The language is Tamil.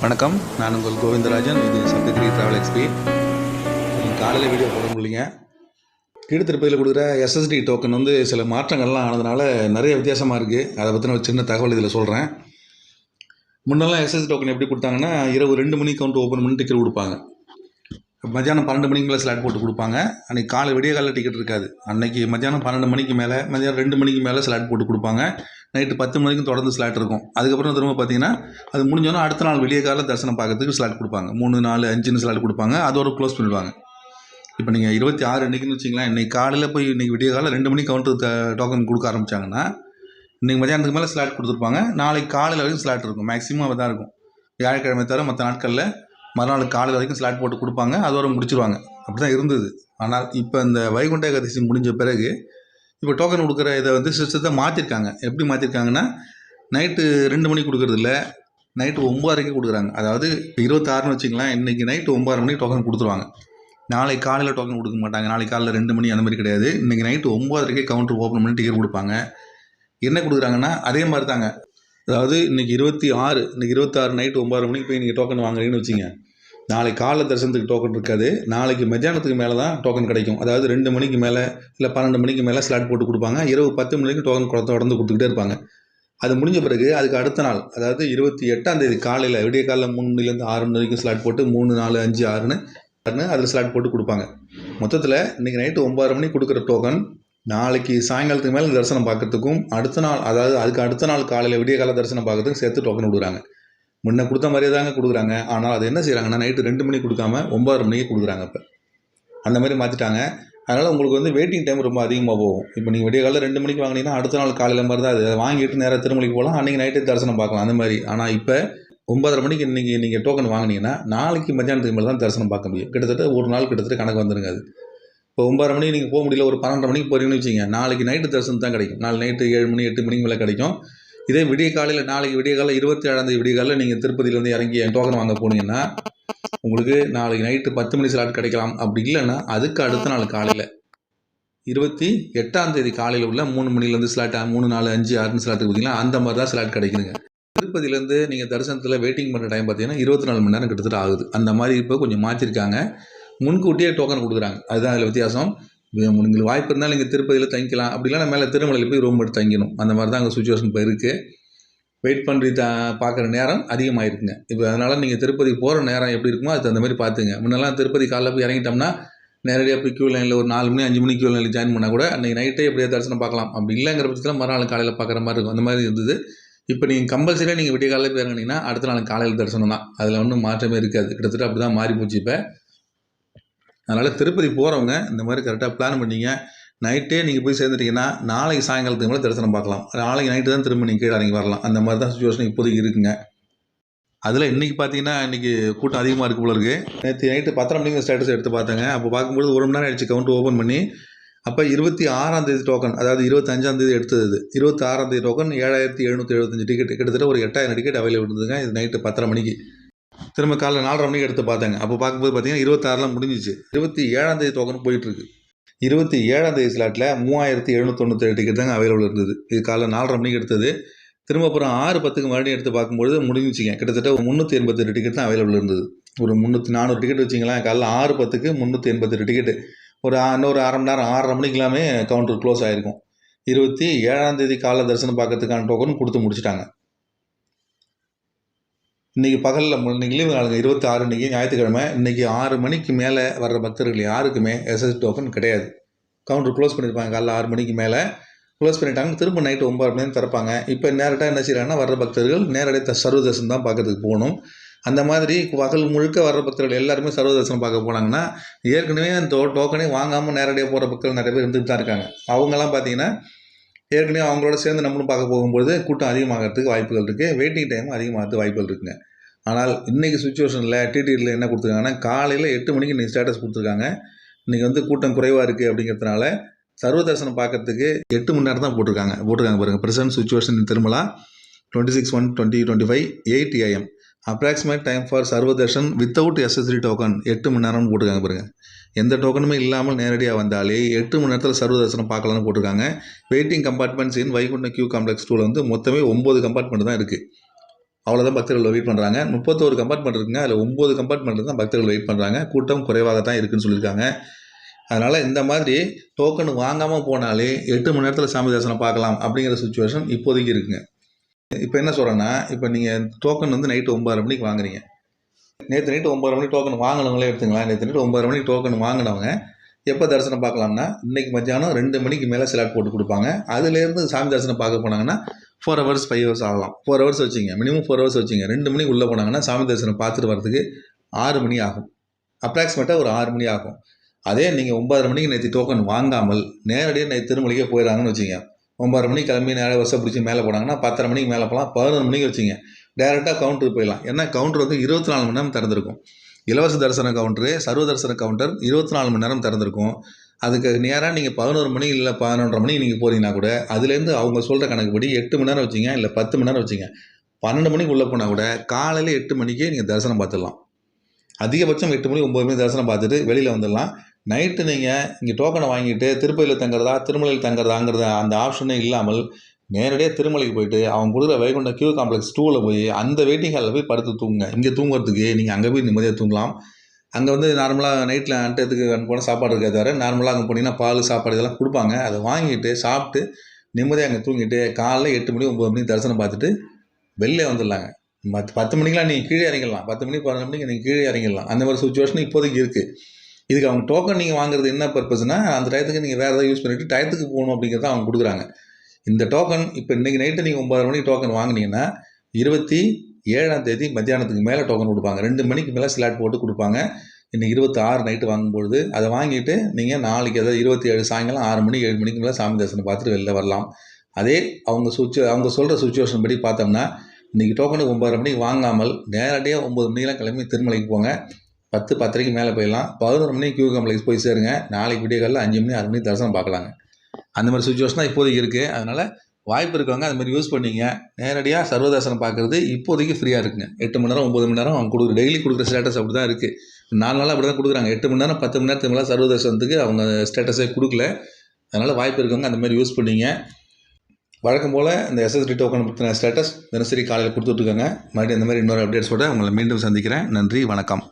வணக்கம், நான் உங்கள் கோவிந்தராஜன். இது சப்தகிரி ட்ராவல் எக்ஸ்பி. காலையில் வீடியோ போட முடியலைங்க. கீழ்த்திருப்பதியில் கொடுக்குற எஸ்எஸ்டி டோக்கன் சில மாற்றங்கள்லாம் ஆனதுனால நிறைய வித்தியாசமாக இருக்குது. அதை பற்றின ஒரு சின்ன தகவல் இதில் சொல்கிறேன். முன்னெல்லாம் எஸ்எஸ்டி டோக்கன் எப்படி கொடுத்தாங்கன்னா, இரவு 2 மணிக்கு கவுண்ட் ஓப்பன் பண்ணி டிக்கெட் கொடுப்பாங்க. மத்தியானம் 12 மணிக்கு மேலே ஸ்லாட் போட்டு கொடுப்பாங்க. அன்றைக்கி விடிய காலையில் டிக்கெட் இருக்காது. அன்றைக்கி மத்தியானம் 12 மணிக்கு மேலே, மத்தியானம் 2 மணிக்கு மேலே ஸ்லாட் போட்டு கொடுப்பாங்க. நைட்டு 10 மணிக்கும் தொடர்ந்து ஸ்லாட் இருக்கும். அதுக்கப்புறம் திரும்ப பார்த்தீங்கன்னா, அது முடிஞ்சோன்னா அடுத்த நாள் விடிய காலையில் தரிசனம் பார்க்கறதுக்கு ஸ்லாட் கொடுப்பாங்க. 3, 4, 5ன்னு ஸ்லாட் கொடுப்பாங்க. அதோட க்ளோஸ் பண்ணிடுவாங்க. இப்போ நீங்கள் 26 இன்றைக்கின்னு வச்சிங்களேன், இன்றைக்கி காலையில் போய் இன்றைக்கி விடிய காலையில் 2 மணிக்கு கவுண்ட்டு டோக்கன் கொடுக்க ஆரம்பித்தாங்கன்னா, இன்றைக்கி மத்தியானத்துக்கு மேலே ஸ்லாட் கொடுத்துருப்பாங்க. நாளைக்கு காலையில் வரைக்கும் ஸ்லாட் இருக்கும். மேக்ஸிமம் தான் இருக்கும். வியாழக்கிழமை தவிர மற்ற நாட்களில் மறுநாள் காலையில் வரைக்கும் ஸ்லாட் போட்டு கொடுப்பாங்க. அதோட முடிச்சிருவாங்க. அப்படி தான் இருந்தது. ஆனால் இப்போ இந்த வைகுண்ட ஏகாதசி முடிஞ்ச பிறகு இப்போ டோக்கன் கொடுக்குற இதை சிஸ்டத்தை மாற்றிருக்காங்க. எப்படி மாற்றிருக்காங்கன்னா, நைட்டு 2 மணிக்கு கொடுக்குறது இல்லை, நைட்டு 9:30க்கு கொடுக்குறாங்க. அதாவது இப்போ 26ன்னு வச்சிங்களேன், இன்றைக்கி நைட்டு 9:30 மணிக்கு டோக்கன் கொடுத்துருவாங்க. நாளைக்கு காலையில் டோக்கன் கொடுக்க மாட்டாங்க. நாளைக்கு காலையில் 2 மணி அந்த மாதிரி கிடையாது. இன்றைக்கி நைட்டு 9:30க்கே கவுண்டர் ஓப்பன் பண்ணி டிக்கெட் கொடுப்பாங்க. என்ன கொடுக்குறாங்கன்னா, அதே மாதிரி தாங்க. அதாவது இன்றைக்கி 26, இன்றைக்கி 26 நைட்டு 9:30 மணிக்கு போய் நீங்கள் டோக்கன் வாங்குறீங்கன்னு வச்சிங்க, நாளைக்கு காலைல தரிசனத்துக்கு டோக்கன் இருக்காது. நாளைக்கு மத்தியானத்துக்கு மேலே தான் டோக்கன் கிடைக்கும். அதாவது 2 மணிக்கு மேலே இல்லை 12 மணிக்கு மேலே ஸ்லாட் போட்டு கொடுப்பாங்க. இரவு 10 மணிக்கு டோக்கன் தொடர்ந்து கொடுத்துக்கிட்டே இருப்பாங்க. அது முடிஞ்ச பிறகு அதுக்கு அடுத்த நாள், அதாவது 28ஆம் தேதி காலையில் விடிய காலையில் 3 மணிலேருந்து 6 மணி வரைக்கும் ஸ்லாட் போட்டு 3, 4, 5, 6ன்னு அதில் ஸ்லாட் போட்டு கொடுப்பாங்க. மொத்தத்தில் இன்றைக்கி நைட்டு 9:30 மணிக்கு கொடுக்குற டோக்கன் நாளைக்கு சாயங்காலத்துக்கு மேலே தரிசனம் பார்க்கறதுக்கும் அடுத்த நாள், அதாவது அதுக்கு அடுத்த நாள் காலையில் விடிய கால தரிசனம் பார்க்கறதுக்கும் சேர்த்து டோக்கன் கொடுக்குறாங்க. முன்ன கொடுத்த மாதிரியே தாங்க கொடுக்குறாங்க. ஆனால் அது என்ன செய்கிறாங்கன்னா, நைட்டு 2 மணிக்கு கொடுக்காம 9:30 மணிக்கு கொடுக்குறாங்க. இப்போ அந்த மாதிரி மாற்றிட்டாங்க. அதனால் உங்களுக்கு வெயிட்டிங் டைம் ரொம்ப அதிகமாக போகும். இப்போ நீங்கள் விடிய காலையில் 2 மணிக்கு வாங்கினீங்கன்னா அடுத்த நாள் காலையில் மாதிரி தான் அது. அதை வாங்கிட்டு நேராக திருமலைக்கு போகலாம், அன்றைக்கி நைட்டு தரிசனம் பார்க்கலாம் அந்த மாதிரி. ஆனால் இப்போ 9:30 மணிக்கு இன்றைக்கி நீங்கள் டோக்கன் வாங்கினீங்கன்னா நாளைக்கு மத்தியானத்துக்கு மேலே தான் தரிசனம் பார்க்க முடியும். கிட்டத்தட்ட ஒரு நாள் கிட்டத்தட்ட கணக்கு வந்துருங்க. அது இப்போ 9:30 மணிக்கு நீங்கள் போக முடியல, ஒரு 12:30 மணிக்கு போகிறீங்கன்னு வச்சிங்க, நாளைக்கு நைட்டு தரிசனம் தான் கிடைக்கும். நாளை நைட்டு 7 மணி 8 மணிக்கு மேலே கிடைக்கும். இதே விடிய காலையில் நாளைக்கு விடிய காலையில் 27ஆம் தேதி விடிய காலையில் நீங்கள் திருப்பதியிலேருந்து இறங்கி டோக்கன் வாங்க போனீங்கன்னா உங்களுக்கு நாளைக்கு நைட்டு 10 மணி ஸ்லாட் கிடைக்கலாம். அப்படி இல்லைன்னா அதுக்கு அடுத்த நாள் காலையில் 28ஆம் தேதி காலையில் உள்ள 3 மணிலேருந்து ஸ்லாட் 3, 4, 5, 6 ஸ்லாட் பார்த்தீங்கன்னா அந்த மாதிரி தான் ஸ்லாட் கிடைக்குதுங்க. திருப்பதியிலேருந்து நீங்கள் தரிசனத்தில் வெயிட்டிங் பண்ணுற டைம் பார்த்தீங்கன்னா 24 மணி நேரம் கிட்டத்தட்ட ஆகுது. அந்த மாதிரி இப்போ கொஞ்சம் மாற்றிருக்காங்க. முன்கூட்டியே டோக்கன் கொடுக்குறாங்க. அதுதான் அதில் வித்தியாசம். உங்களுக்கு வாய்ப்பு இருந்தால் நீங்கள் திருப்பதியில் தங்கிக்கலாம். அப்படி இல்லைனா மேலே திருமலையில் போய் ரூம் எடுத்து தங்கிக்கணும். அந்த மாதிரி தான் அங்கே சுச்சுவேஷன் இப்போ இருக்குது. வெயிட் பண்ணி பார்க்குற நேரம் அதிகமாகிருக்குங்க இப்போ. அதனால் நீங்கள் திருப்பதி போகிற நேரம் எப்படி இருக்குமோ அது அந்த மாதிரி பார்த்துங்க. முன்னெல்லாம் திருப்பதி காலைல போய் இறங்கிட்டோம்னா நேரடியாக போய் க்யூ லைனில் ஒரு 4 மணி 5 மணி க்யூ லைனில் ஜாயின் பண்ணால் கூட அன்றைக்கி நைட்டே எப்படியா தரிசனம் பார்க்கலாம். அப்படி இல்லைங்கிற பட்சத்தில் மறுநாள் காலையில் பார்க்குற மாதிரி இருக்கும். அந்த மாதிரி இருந்தது. இப்போ நீங்கள் கம்பல்சரியாக நீங்கள் விடிய காலையில் போய் இறங்கினீங்கன்னா அடுத்த நாள் காலையில் தரிசனம் தான். அதில் ஒன்றும் மாற்றமே இருக்காது. கிட்டத்தட்ட அப்படி தான் மாறி போச்சு இப்போ. அதனால் திருப்பதி போகிறவங்க இந்த மாதிரி கரெக்டாக பிளான் பண்ணிங்க. நைட்டே நீங்கள் போய் சேர்ந்துட்டிங்கன்னா நாளைக்கு சாயங்காலத்துக்கு மேலே தரிசனம் பார்க்கலாம். நாளைக்கு நைட்டு தான் திரும்ப நீங்கள் கீழே இறங்கி வரலாம். அந்த மாதிரி தான் சுச்சுவேஷன் இப்போதைக்கு இருக்குங்க. அதில் இன்றைக்கி பார்த்தீங்கன்னா இன்றைக்கி கூட்டம் அதிகமாக இருக்குது போல இருக்குது. நேற்று நைட்டு 10:30 மணிக்கு ஸ்டேட்டஸ் எடுத்து பார்த்தேங்க. அப்போ பார்க்கும்போது 1 மணி நேரம் ஆகிடுச்சு கவுண்ட் ஓப்பன் பண்ணி. அப்போ 26ஆம் தேதி டோக்கன், அதாவது 25ஆம் தேதி எடுத்தது, 26ஆம் தேதி டோக்கன் 7,775 டிக்கெட், கிட்டத்தட்ட ஒரு 8,000 டிக்கெட் அவைலபிள் இருந்ததுங்க. இது நைட்டு 10:30 மணிக்கு. திரும்ப காலைல 4:30 மணிக்கு எடுத்து பார்த்தாங்க. அப்போ பார்க்கும்போது பார்த்தீங்கன்னா 26லாம் முடிஞ்சிச்சு. 27ஆம் தேதி டோக்கன் போயிட்டுருக்கு. 27ஆம் தேதி ஸ்லாட்டில் 3,797 டிக்கெட் தாங்க அவைலபிள் இருந்தது. இது காலைல 4:30 மணிக்கு எடுத்தது. திரும்ப அப்புறம் 6:10க்கு மறுபடியும் எடுத்து பார்க்கும்போது முடிஞ்சிச்சிங்க. கிட்டத்தட்ட 388 டிக்கெட் தான் அவைலபிள் இருந்தது. ஒரு 400 டிக்கெட் வச்சிங்களேன். காலைல 6:10க்கு 388 டிக்கெட்டு. இன்னொரு அரை மணி நேரம் 6:30 மணிக்கெல்லாமே கவுண்டர் க்ளோஸ் ஆகிருக்கும். 27ஆம் தேதி காலைல தரிசனம் பார்க்கறதுக்கான டோக்கன் கொடுத்து முடிச்சிட்டாங்க. இன்றைக்கி பகலில் இன்றைக்கி லீவு நாளுங்க 26, இன்றைக்கி ஞாயிற்றுக்கிழமை. இன்றைக்கி 6 மணிக்கு மேலே வர்ற பக்தர்கள் யாருக்குமே எஸ்எஸ்டி டோக்கன் கிடையாது. கவுண்டர் க்ளோஸ் பண்ணியிருப்பாங்க. காலைல 6 மணிக்கு மேலே க்ளோஸ் பண்ணிட்டாங்க. திரும்ப நைட்டு 9 மணி திறப்பாங்க. இப்போ நேரட்டாக என்ன செய்கிறாங்கன்னா, வர்ற பக்தர்கள் நேரடியாக சர்வதர்சனம் தான் பார்க்கறதுக்கு போகணும். அந்த மாதிரி பகல் முழுக்க வர்ற பக்தர்கள் எல்லாருமே சர்வதர்சனம் பார்க்க போனாங்கன்னா, ஏற்கனவே அந்த டோக்கனே வாங்காமல் நேரடியாக போகிற பக்தர்கள் நிறைய பேர் இருந்துகிட்டு தான் இருக்காங்க. அவங்கெல்லாம் பார்த்தீங்கன்னா ஏற்கனவே அவங்களோட சேர்ந்து நம்மளும் பார்க்க போகும்போது கூட்டம் அதிகமாகிறதுக்கு வாய்ப்புகள் இருக்குது. வெயிட்டிங் டைம் அதிகமாகிறதுக்கு வாய்ப்புகள் இருக்குங்க. ஆனால் இன்றைக்கி சுச்சுவேஷனில் டிடியில் என்ன கொடுத்துருக்காங்கன்னா, காலையில் 8 மணிக்கு இன்றைக்கி ஸ்டேட்டஸ் கொடுத்துருக்காங்க. இன்றைக்கி கூட்டம் குறைவாக இருக்குது அப்படிங்கிறதுனால சர்வதர்சனம் பார்க்கறதுக்கு 8 மணி நேரம் தான் போட்டிருக்காங்க பாருங்கள். Present situation Tirumala 26/1/2025 8 AM. Approximate time for Sarvadarshan without SSD token 8 மணி நேரம்னு போட்டிருக்காங்க பாருங்கள். எந்த டோக்கனுமே இல்லாமல் நேரடியாக வந்தாலே 8 மணி நேரத்தில் சர்வதர்சனம் பார்க்கலாம்னு போட்டிருக்காங்க. வெயிட்டிங் கம்பார்ட்மெண்ட்ஸ் இன் வைகுண்ட கியூ காம்ப்ளெக்ஸ் 2ல மொத்தமே 9 கம்பார்ட்மெண்ட் தான் இருக்குது. அவ்வளோதான் பக்தர்கள் வெயிட் பண்ணுறாங்க. 31 கம்பார்ட்மெண்ட் இருக்குங்க. அதில் 9 கம்பார்ட்மெண்ட்டில் தான் பக்தர்கள் வெயிட் பண்ணுறாங்க. கூட்டம் குறைவாக தான் இருக்குதுன்னு சொல்லியிருக்காங்க. அதனால் இந்த மாதிரி டோக்கன் வாங்காமல் போனாலே 8 மணி நேரத்தில் சாமி தரிசனம் பார்க்கலாம் அப்படிங்கிற சுச்சுவேஷன் இப்போதைக்கு இருக்குங்க. இப்போ என்ன சொல்கிறேன்னா, இப்போ நீங்கள் டோக்கன் வந்து நைட்டு 9:30 மணிக்கு வாங்குறீங்க. நேற்று நைட்டு 9:30 மணிக்கு டோக்கன் வாங்கினவங்களே எடுத்துங்களேன். நேற்று நைட்டு 9:30 மணிக்கு டோக்கன் வாங்கினவங்க எப்போ தரிசனம் பார்க்கலாம்னா, இன்றைக்கி மத்தியானம் 2 மணிக்கு மேலே ஸ்லாட் போட்டு கொடுப்பாங்க. அதுலேருந்து சாமி தரிசனம் பார்க்க போனாங்கன்னா 4 ஹவர்ஸ் 5 ஹவர்ஸ் ஆகலாம். 4 ஹவர்ஸ் வச்சுங்க, மினிமம் 4 ஹவர்ஸ் வச்சுங்க. 2 மணிக்கு உள்ளே போனாங்கன்னா சாமி தரிசனம் பார்த்துட்டு வரதுக்கு 6 மணி ஆகும். அப்ராக்சிமேட்டாக ஒரு 6 மணி ஆகும். அதே நீங்கள் 9:30 மணிக்கு நேற்று டோக்கன் வாங்காமல் நேரடியாக நேற்று திருமலைக்கே போயிடறாங்கன்னு வச்சுங்க. 9:30 மணிக்கு கிளம்பி நேராக பஸ்ஸை பிடிச்சி மேலே போனாங்கன்னா 10:30 மணிக்கு மேலே போகலாம். 11 மணிக்கு வச்சுங்க டேரெக்டாக கவுண்டருக்கு போயிடலாம். ஏன்னா கவுண்டர் வந்து 24 மணி நேரம் திறந்திருக்கும். இலவச தரிசன கவுண்டரு, சர்வ தரிசன கவுண்டர் 24 மணி நேரம் திறந்திருக்கும். அதுக்கு நேராக நீங்கள் 11 மணி இல்லை 11:30 மணிக்கு நீங்கள் போகிறீங்கன்னா கூட அதுலேருந்து அவங்க சொல்கிற கணக்குப்படி 8 மணி நேரம் வச்சிங்க, இல்லை 10 மணி நேரம் வச்சிங்க. 12 மணிக்கு உள்ளே போனால் கூட காலையில் 8 மணிக்கே நீங்கள் தரிசனம் பார்த்துடலாம். அதிகபட்சம் 8 மணி 9 மணி தரிசனம் பார்த்துட்டு வெளியில் வந்துடலாம். நைட்டு நீங்கள் இங்கே டோக்கனை வாங்கிட்டு திருப்பதியில் தங்குறதா திருமலையில் தங்குறதாங்கிறத அந்த ஆப்ஷனே இல்லாமல் நேரடியாக திருமலைக்கு போயிட்டு அவங்க கொடுக்குற வைகுண்ட கியூ காம்ப்ளெக்ஸ் 2ல் போய் அந்த வெயிட்டிங் ஹாலில் போய் படுத்து தூங்குங்க. இங்கே தூங்குறதுக்கு நீங்கள் அங்கே போய் நிம்மதியாக தூங்கலாம். அங்கே வந்து நார்மலாக நைட்டில் அன்டத்துக்கு போனால் சாப்பாடு இருக்காது. தவிர நார்மலாக அங்கே போனீங்கன்னா பால் சாப்பாடு இதெல்லாம் கொடுப்பாங்க. அதை வாங்கிட்டு சாப்பிட்டு நிம்மதியாக அங்கே தூங்கிட்டு காலைல 8 மணி 9 மணிக்கு தரிசனம் பார்த்துட்டு வெளிலே வந்துடலாங்க. 10 மணிக்கெலாம் நீங்கள் கீழே இறங்கிடலாம். 10 மணி 12 மணிக்கு நீங்கள் கீழே இறங்கிடலாம். அந்த மாதிரி சுச்சுவேஷன் இப்போதைக்கு இருக்குது. இதுக்கு அவங்க டோக்கன் நீங்கள் வாங்குறது என்ன பர்பஸ்னால், அந்த டயத்துக்கு நீங்கள் வேறு ஏதாவது யூஸ் பண்ணிவிட்டு டயத்துக்கு போகணும் அப்படிங்கிறத அவங்க கொடுக்குறாங்க. இந்த டோக்கன் இப்போ இன்றைக்கி நைட்டு நீங்கள் 9:30 மணிக்கு டோக்கன் வாங்கினீங்கன்னா 27ஆம் தேதி மத்தியானத்துக்கு மேலே டோக்கன் கொடுப்பாங்க. 2 மணிக்கு மேலே ஸ்லாட் போட்டு கொடுப்பாங்க. இன்றைக்கி 26 நைட்டு வாங்கும்பொழுது அதை வாங்கிட்டு நீங்கள் நாளைக்கு அதாவது 27 சாயங்காலம் 6 மணி 7 மணிக்கு மேலே சாமி தரிசனம் பார்த்துட்டு வெளில வரலாம். அதே அவங்க சொல்கிற சுச்சுவேஷன் படி பார்த்தோம்னா இன்றைக்கி டோக்கனுக்கு 9:30 மணிக்கு வாங்காமல் நேரடியாக 9 மணிக்கெலாம் கிளம்பி திருமலைக்கு போங்க. 10-10:30 மேலே போயிடலாம். 11 மணிக்கு கியூ காம்ப்ளெக்ஸ் போய் சேருங்க. நாளைக்கு விடிய காலையில் 5 மணி 6 மணிக்கு தரிசனம் பார்க்கலாங்க. அந்த மாதிரி சுச்சுவேஷன் தான் இப்போதைக்கு இருக்குது. அதனால் வாய்ப்பு இருக்கவங்க அது மாதிரி யூஸ் பண்ணிங்க. நேரடியாக சர்வதர்சனம் பார்க்குறது இப்போதைக்கு ஃப்ரீயாக இருக்குங்க. 8 மணி நேரம் 9 மணி நேரம் அவங்க கொடுக்குற டெய்லி கொடுக்குற ஸ்டேட்டஸ் அப்படி தான் இருக்குது. 4 நாளாக அப்படி தான் கொடுக்குறாங்க. 8 மணி நேரம் 10 மணி நேரத்துக்கு மேலே சர்வதர்சனத்துக்கு அவங்க ஸ்டேட்டஸே கொடுக்கல. அதனால் வாய்ப்பு இருக்கவங்க அந்த மாதிரி யூஸ் பண்ணிங்க. வழக்கம் போல் இந்த எஸ்எஸ்டி டோக்கன் பற்றின ஸ்டேட்டஸ் தினசரி காலையில் கொடுத்துட்ருக்காங்க. மறுபடியும் இந்த மாதிரி இன்னொரு அப்டேட்ஸோடு உங்களை மீண்டும் சந்திக்கிறேன். நன்றி, வணக்கம்.